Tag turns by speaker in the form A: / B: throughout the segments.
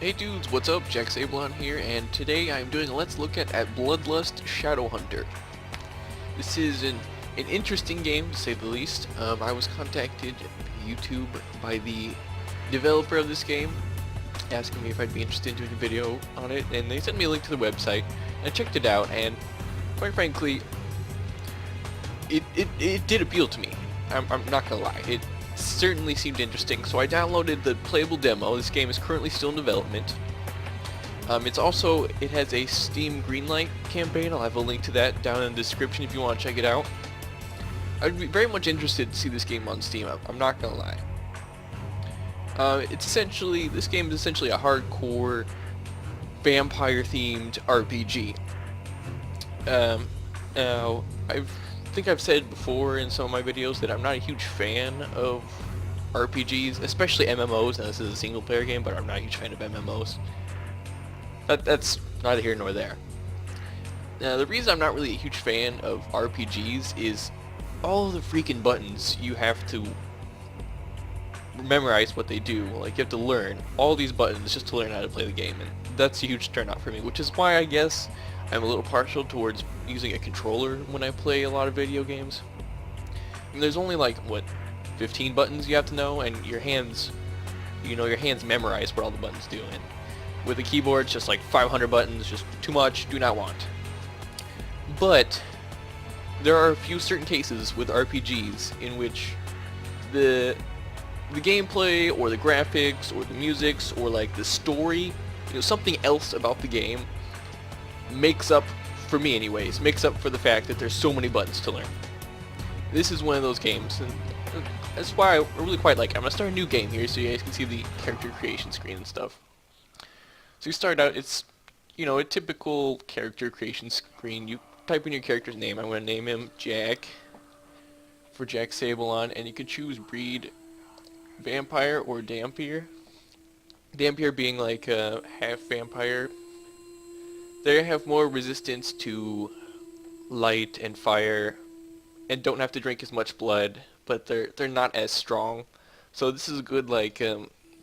A: Hey dudes, what's up? Jack Sablon here, and today I'm doing a Let's Look at Bloodlust Shadowhunter. This is an interesting game, to say the least. I was contacted via YouTube by the developer of this game, asking me if I'd be interested in doing a video on it, and they sent me a link to the website. I checked it out, and quite frankly, it did appeal to me. I'm not gonna lie. It certainly seemed interesting, so I downloaded the playable demo. This game is currently still in development. It has a Steam Greenlight campaign. I'll have a link to that down in the description if you want to check it out. I'd be very much interested to see this game on Steam. I'm not gonna lie. This game is essentially a hardcore vampire-themed RPG. Now, I think I've said before in some of my videos that I'm not a huge fan of RPGs, especially MMOs. Now, this is a single-player game, but I'm not a huge fan of MMOs. That's neither here nor there. Now, the reason I'm not really a huge fan of RPGs is all of the freaking buttons you have to memorize what they do. Like, you have to learn all these buttons just to learn how to play the game, and that's a huge turnoff for me, which is why I guess I'm a little partial towards using a controller when I play a lot of video games. I mean, there's only like, what, 15 buttons you have to know, and your hands memorize what all the buttons do. And with a keyboard, it's just like 500 buttons, just too much, do not want. But there are a few certain cases with RPGs in which the gameplay or the graphics or the musics or like the story, something else about the game makes up, for me anyways, makes up for the fact that there's so many buttons to learn. This is one of those games, and that's why I really quite like it. I'm going to start a new game here so you guys can see the character creation screen and stuff. So you start out, it's, a typical character creation screen. You type in your character's name. I'm going to name him Jack, for Jack Sablon, and you can choose breed, vampire or Dampier. Dampier being like a half vampire. They have more resistance to light and fire, and don't have to drink as much blood, but they're not as strong. So this is a good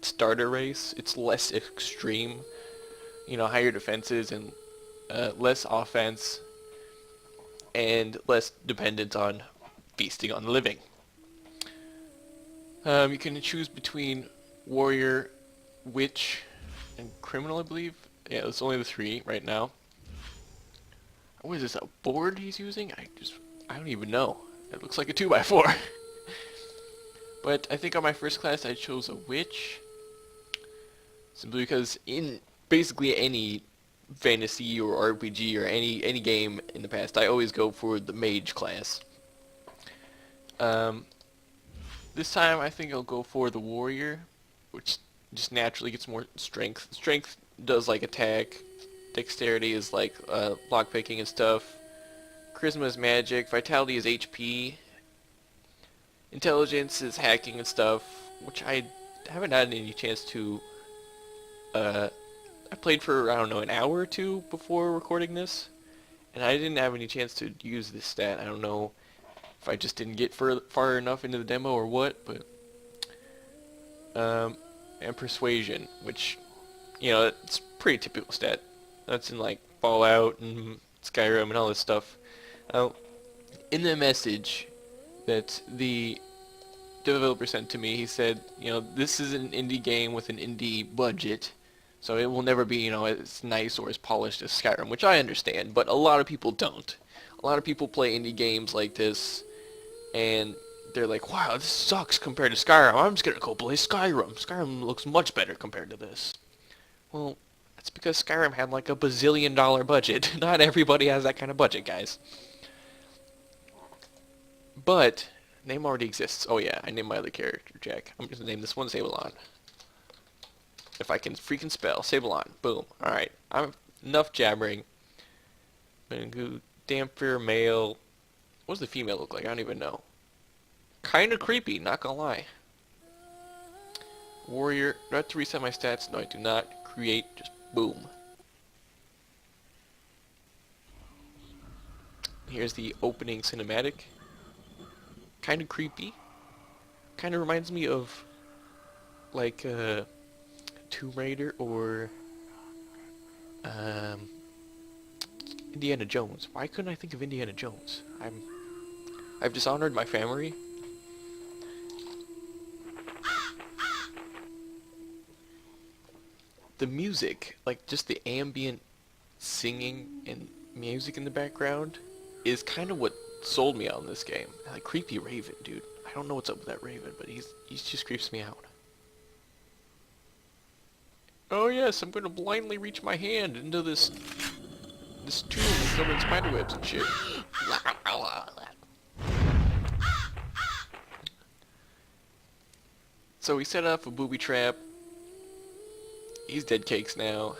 A: starter race. It's less extreme, higher defenses and less offense, and less dependent on feasting on the living. You can choose between warrior, witch, and criminal, I believe. Yeah, it's only the three right now. What is this, a board he's using? I don't even know. It looks like a 2x4. But I think on my first class I chose a witch, simply because in basically any fantasy or RPG or any game in the past, I always go for the mage class. This time I think I'll go for the warrior, which just naturally gets more strength. Strength does like attack, dexterity is like lockpicking and stuff, charisma is magic, vitality is HP, intelligence is hacking and stuff, which I haven't had any chance to. I played for, I don't know, an hour or two before recording this, and I didn't have any chance to use this stat. I don't know if I just didn't get far enough into the demo or what, but and persuasion, which, it's pretty typical stat. That's in like Fallout and Skyrim and all this stuff. In the message that the developer sent to me, he said, this is an indie game with an indie budget, so it will never be, as nice or as polished as Skyrim, which I understand, but a lot of people don't. A lot of people play indie games like this, and they're like, wow, this sucks compared to Skyrim. I'm just gonna go play Skyrim. Skyrim looks much better compared to this. Well, that's because Skyrim had like a bazillion-dollar budget. Not everybody has that kind of budget, guys. But name already exists. Oh yeah, I named my other character Jack. I'm just gonna name this one Sablon. If I can freaking spell. Sablon. Boom. Alright. I'm enough jabbering. I'm gonna go Dampier male. What does the female look like? I don't even know. Kinda creepy, not gonna lie. Warrior. Do I have to reset my stats? No, I do not. Create. Just boom. Here's the opening cinematic. Kinda creepy. Kinda reminds me of like Tomb Raider or Indiana Jones. Why couldn't I think of Indiana Jones? I've dishonored my family. The music, like just the ambient singing and music in the background, is kind of what sold me on this game. Like creepy Raven, dude. I don't know what's up with that Raven, but he just creeps me out. Oh yes, I'm gonna blindly reach my hand into this tomb covered in spiderwebs and shit. So we set up a booby trap. He's dead cakes now.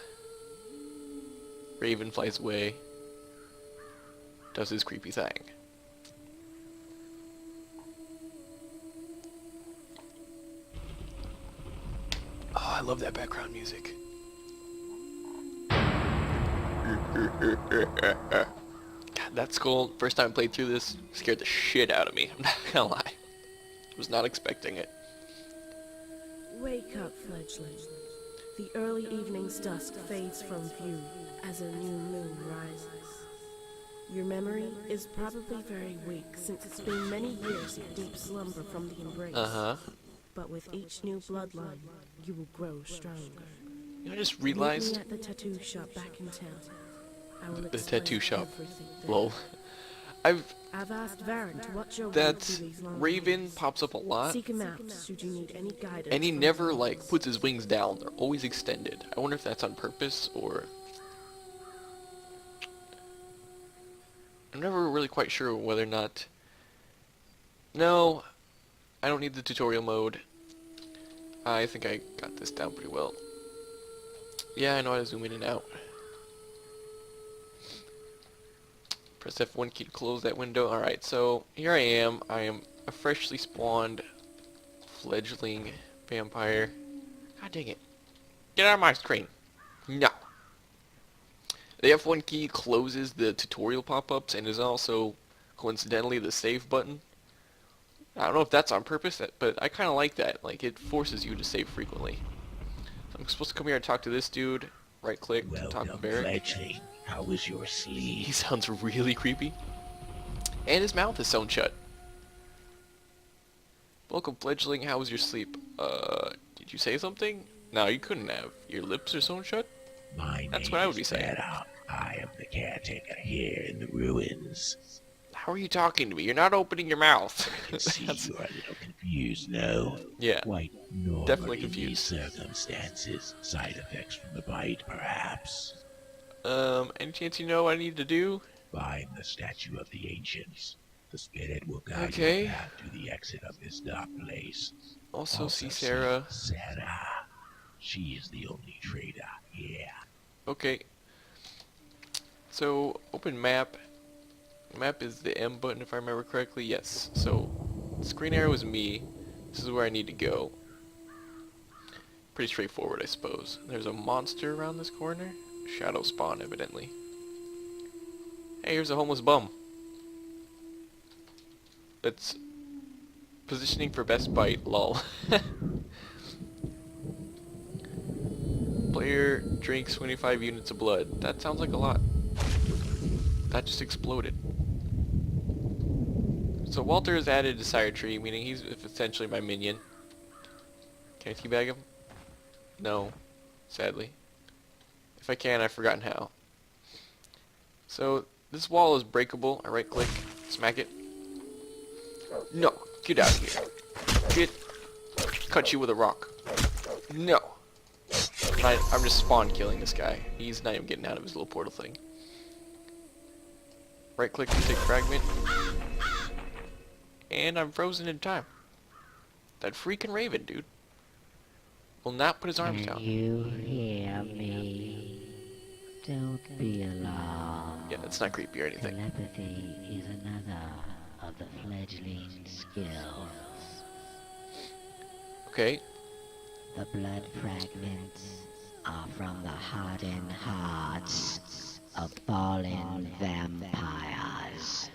A: Raven flies away. Does his creepy thing. Oh, I love that background music. God, that skull, first time I played through this, scared the shit out of me. I'm not gonna lie. Was not expecting it.
B: Wake up, fledgling. The early evening's dusk fades from view as a new moon rises. Your memory is probably very weak, since it's been many years of deep slumber from the embrace. But with each new bloodline, you will grow stronger.
A: You know, I just realized...
B: Meet me at the tattoo shop back in town. I will
A: The tattoo shop.
B: there.
A: Lol. I've
B: asked Varen to watch over
A: that
B: these long
A: Raven
B: days.
A: pops up a lot,
B: Seek him out should you need any guidance.
A: and he
B: from
A: never
B: the
A: like
B: others.
A: puts his wings down. They're always extended. I wonder if that's on purpose or... I'm never really quite sure whether or not... No, I don't need the tutorial mode. I think I got this down pretty well. Yeah, I know how to zoom in and out. Press F1 key to close that window. Alright, so here I am. I am a freshly spawned fledgling vampire. God dang it. Get out of my screen. No. The F1 key closes the tutorial pop-ups and is also, coincidentally, the save button. I don't know if that's on purpose, but I kind of like that. Like, it forces you to save frequently. So I'm supposed to come here and talk to this dude. Right-click to talk to Barrick.
C: Fledgling. How was your sleep?
A: He sounds really creepy. And his mouth is sewn shut. Welcome, fledgling. How was your sleep? Did you say something? No, you couldn't have. Your lips are sewn shut? That's what I would be saying.
C: I am the caretaker here in the ruins.
A: How are you talking to me? You're not opening your mouth.
C: I can see you are a little confused, no?
A: Yeah.
C: Quite normal
A: Definitely
C: in these
A: confused.
C: circumstances. Side effects from the bite, perhaps.
A: Any chance you know what I need to do?
C: Find the statue of the ancients. The spirit will guide
A: Okay.
C: you back to the exit of this dark place.
A: Also see Sarah.
C: Sarah. She is the only traitor here.
A: Okay. So, open map. Map is the M button if I remember correctly. Yes. So, screen arrow is me. This is where I need to go. Pretty straightforward, I suppose. There's a monster around this corner. Shadow spawn, evidently. Hey, here's a homeless bum. That's positioning for best bite, lol. Player drinks 25 units of blood. That sounds like a lot. That just exploded. So Walter has added a sire tree, meaning he's essentially my minion. Can I teabag him? No, sadly. If I can, I've forgotten how. So this wall is breakable. I right click, smack it. No, get out of here. Get, cut you with a rock. No. I'm just spawn killing this guy. He's not even getting out of his little portal thing. Right click to take fragment. And I'm frozen in time. That freaking Raven, dude. Will not put his arms down.
D: You hear me? Don't be alarmed.
A: Yeah, that's not creepy or anything.
D: Telepathy is another of the fledgling skills.
A: Okay.
D: The blood fragments are from the hardened hearts of fallen vampires.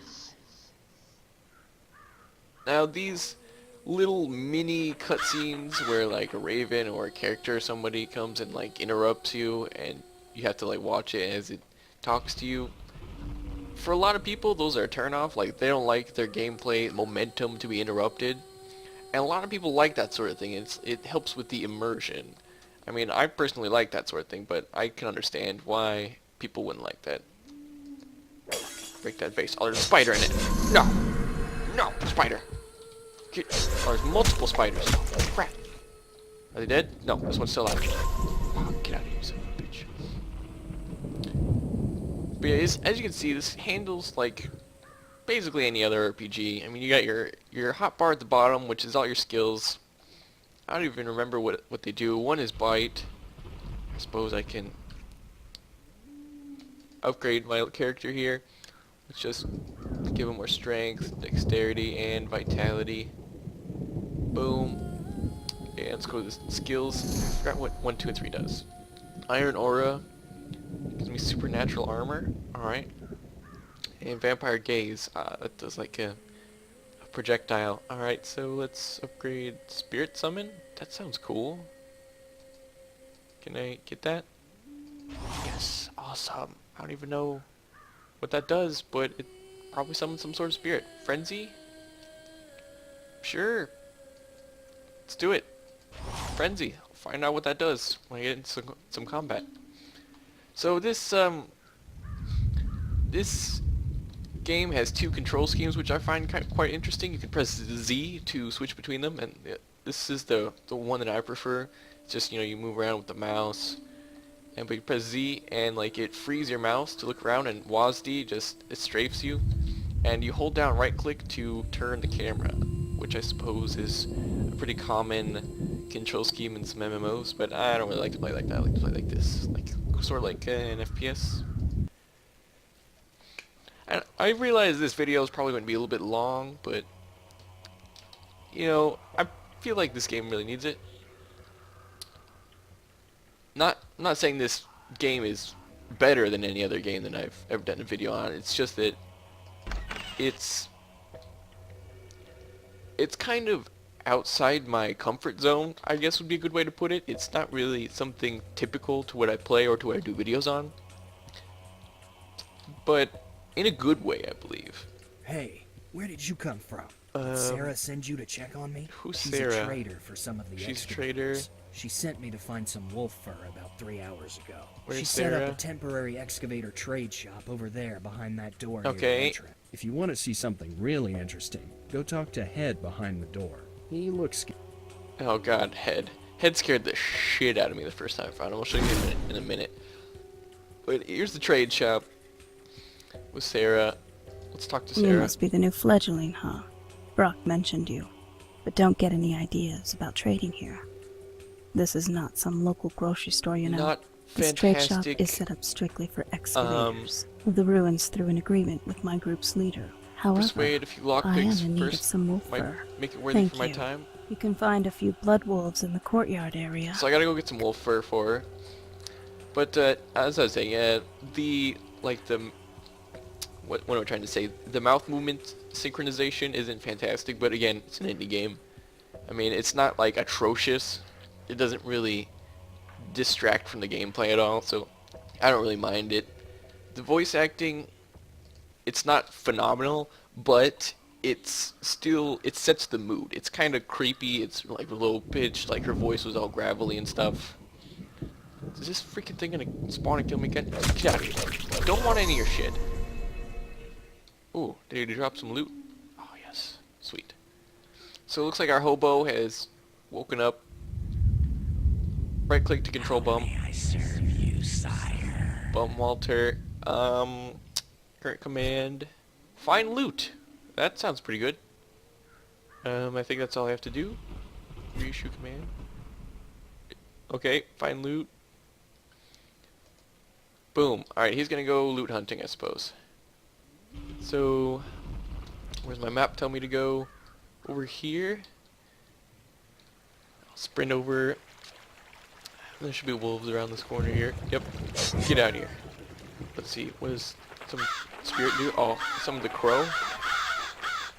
A: Now these little mini cutscenes where like a raven or a character or somebody comes and like interrupts you, and you have to like watch it as it talks to you. For a lot of people, those are a turn off. Like, they don't like their gameplay momentum to be interrupted. And a lot of people like that sort of thing. It helps with the immersion. I mean, I personally like that sort of thing, but I can understand why people wouldn't like that. Break that vase. Oh, there's a spider in it. No! No! Spider! Get, oh, there's multiple spiders. Oh, crap. Are they dead? No, this one's still alive. Oh, get out of here, you son of a bitch. But yeah, as you can see, this handles like basically any other RPG. I mean, you got your hotbar at the bottom, which is all your skills. I don't even remember what they do. One is bite. I suppose I can upgrade my character here. Let's just give him more strength, dexterity, and vitality. Boom. And let's go to the skills. I forgot what 1, 2, and 3 does. Iron Aura gives me supernatural armor. Alright. And Vampire Gaze. That does like a projectile. Alright, so let's upgrade Spirit Summon. That sounds cool. Can I get that? Yes, awesome. I don't even know what that does, but it probably summons some sort of spirit. Frenzy? Sure. Let's do it. Frenzy. I'll find out what that does when I get into some combat. So this game has 2 control schemes, which I find quite interesting. You can press Z to switch between them, and this is the one that I prefer. It's just, you know, you move around with the mouse, and but you press Z and like it frees your mouse to look around, and WASD just it strafes you, and you hold down right click to turn the camera, which I suppose is a pretty common control scheme in some MMOs, but I don't really like to play like that. I like to play like this, like sort of like an FPS. And I realize this video is probably going to be a little bit long, but you know, I feel like this game really needs it. I'm not saying this game is better than any other game that I've ever done a video on. It's just that it's kind of outside my comfort zone, I guess would be a good way to put it. It's not really something typical to what I play or to what I do videos on. But in a good way, I believe.
E: Hey, where did you come from? Did Sarah send you to check on me?
A: Who's
E: She's
A: Sarah?
E: a trader for some of the
A: She's a
E: excavators.
A: trader.
E: She sent me to find some wolf fur about 3 hours ago.
A: Where's
E: She set up
A: Sarah?
E: a temporary excavator trade shop over there behind that door near the
A: Okay.
E: entrance. If you want to see something really interesting, go talk to Head behind the door. He looks scared.
A: Oh god, Head. Head scared the shit out of me the first time I found him. I'll show you in a minute. But here's the trade shop with Sarah. Let's talk to
F: You
A: Sarah.
F: must be the new fledgling, huh? Brock mentioned you, but don't get any ideas about trading here. This is not some local grocery store, you know.
A: Not
F: This trade shop
A: fantastic.
F: is set up strictly for excavators of the ruins through an agreement with my group's leader. However,
A: Persuade a few
F: I am
A: lockpicks
F: in need of
A: first.
F: some wolf
A: Might
F: fur.
A: make it worthy
F: Thank
A: for my
F: you.
A: time.
F: You can find a few blood wolves in the courtyard area.
A: So I gotta go get some wolf fur for her. But as I was saying, what am I trying to say? The mouth movement synchronization isn't fantastic, but again, it's an indie game. I mean, it's not like atrocious. It doesn't really distract from the gameplay at all, so I don't really mind it. The voice acting, it's not phenomenal, but it sets the mood. It's kind of creepy. It's like low pitched, like her voice was all gravelly and stuff. Is this freaking thing gonna spawn and kill me again? Get out of here. Don't want any of your shit. Ooh, did he drop some loot? Oh, yes. Sweet. So it looks like our hobo has woken up. Right click to control bum.
C: May I serve you, sire?
A: Bum Walter. Current command. Find loot. That sounds pretty good. I think that's all I have to do. Reissue command. Okay, find loot. Boom. Alright, he's gonna go loot hunting, I suppose. So, where's my map tell me to go? Over here. I'll sprint over. There should be wolves around this corner here. Yep. Get out of here. Let's see. What does some spirit do? Oh, some of the crow.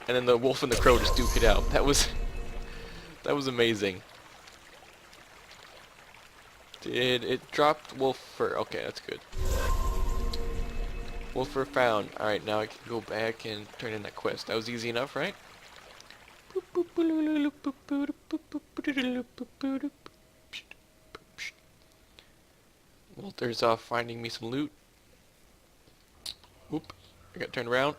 A: And then the wolf and the crow just duke it out. That was That was amazing. Did it drop wolf fur? Okay, that's good. Wolf fur found. Alright, now I can go back and turn in that quest. That was easy enough, right? Walter's off finding me some loot. Whoop. I got turned around.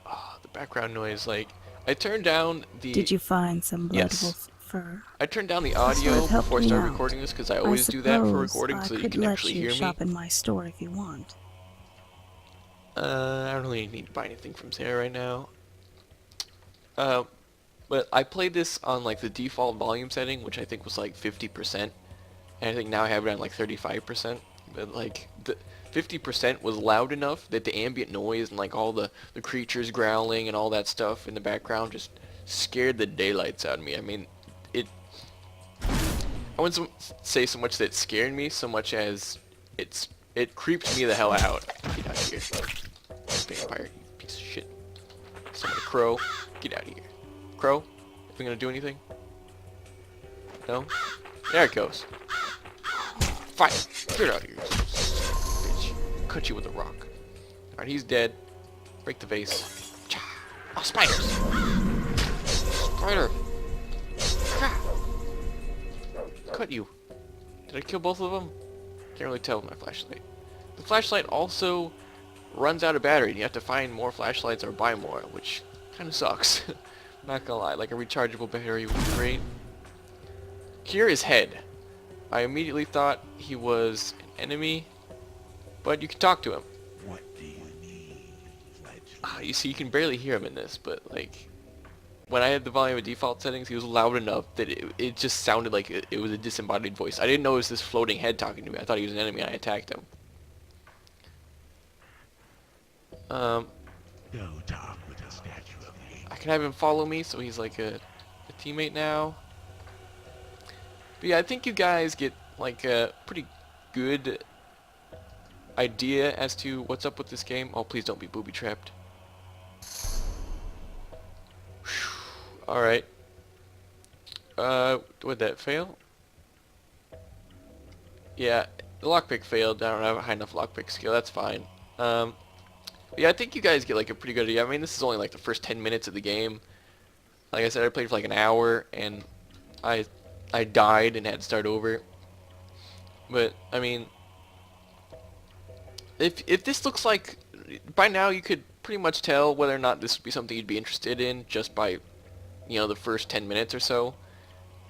A: Ah, the background noise, like, I turned down the...
F: Did you find some
A: Yes.
F: wolf fur?
A: I turned down the
F: This would
A: audio
F: have helped
A: before I
F: me
A: started
F: out.
A: recording this because I always do that for recording so
F: I
A: that you
F: could
A: can
F: let
A: actually
F: you
A: hear me.
F: shop in my store if you want.
A: I don't really need to buy anything from Sarah right now. But I played this on like the default volume setting, which I think was like 50%. And I think now I have it on like 35%. But like the 50% was loud enough that the ambient noise and like all the creatures growling and all that stuff in the background just scared the daylights out of me. I mean, I wouldn't say so much that it scared me so much as it creeped me the hell out. Get out of here. Vampire, you piece of shit. Somebody, crow. Get out of here. Crow? Are we gonna do anything? No? There it goes. Fight! Get out of here, bitch. Cut you with a rock. Alright, he's dead. Break the vase. Oh, spiders! Spider! Ah. Cut you. Did I kill both of them? Can't really tell with my flashlight. The flashlight also runs out of battery and you have to find more flashlights or buy more, which kind of sucks. Not gonna lie, like a rechargeable battery would be great. Here is Head. I immediately thought he was an enemy, but you can talk to him.
C: What do you need, Fledgling?
A: You see, you can barely hear him in this, but like, when I had the volume of default settings, he was loud enough that it just sounded like it was a disembodied voice. I didn't know it was this floating head talking to me. I thought he was an enemy and I attacked him.
C: Go talk with the statue of the ancient.
A: I can have him follow me, so he's like a teammate now. But yeah, I think you guys get like a pretty good idea as to what's up with this game. Oh, please don't be booby trapped. Alright. Would that fail? Yeah, the lockpick failed. I don't have a high enough lockpick skill. That's fine. Yeah, I think you guys get like a pretty good idea. I mean, this is only like the first 10 minutes of the game. Like I said, I played for like an hour and I died and had to start over. But I mean, if this looks like, by now you could pretty much tell whether or not this would be something you'd be interested in just by, you know, the first 10 minutes or so.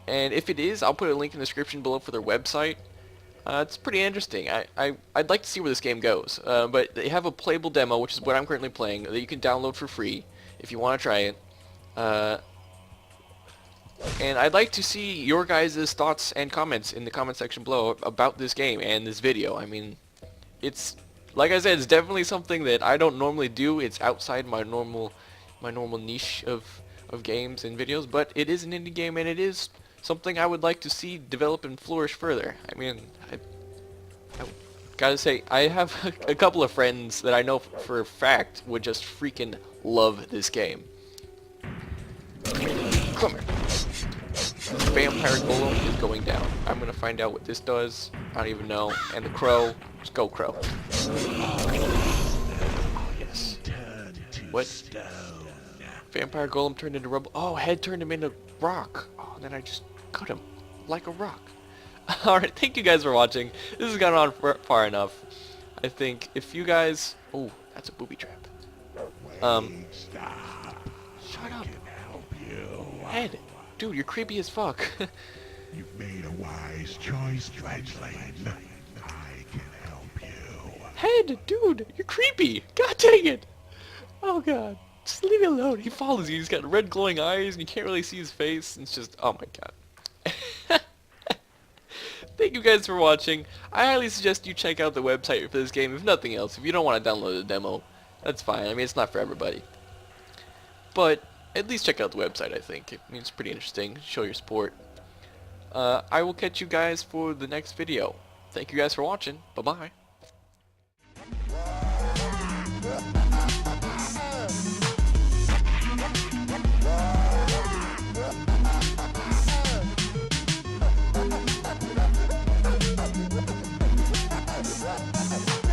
A: And if it is, I'll put a link in the description below for their website. It's pretty interesting. I'd like to see where this game goes. But they have a playable demo, which is what I'm currently playing, that you can download for free if you want to try it. And I'd like to see your guys' thoughts and comments in the comment section below about this game and this video. I mean, it's, like I said, it's definitely something that I don't normally do. It's outside my normal niche of games and videos, but it is an indie game and it is something I would like to see develop and flourish further. I mean, I gotta say, I have a couple of friends that I know for a fact would just freaking love this game. Come here. This vampire golem is going down. I'm gonna find out what this does. I don't even know. And the crow. Let's go, crow. Oh, yes. What? Vampire golem turned into rubble. Oh, head turned him into rock. Oh, and then I just cut him like a rock. Alright, thank you guys for watching. This has gone on far enough. I think if you guys... Oh, that's a booby trap. Shut up. Head. Dude, you're creepy as fuck.
C: You've made a wise choice, Fledgling. I can help you.
A: Head, dude, you're creepy. God dang it. Oh god. Just leave me alone. He follows you. He's got red glowing eyes and you can't really see his face. It's just, oh my god. Thank you guys for watching. I highly suggest you check out the website for this game, if nothing else. If you don't want to download the demo, that's fine. I mean, it's not for everybody. But at least check out the website, I think. I mean, it's pretty interesting. Show your support. I will catch you guys for the next video. Thank you guys for watching. Bye-bye.
G: bad.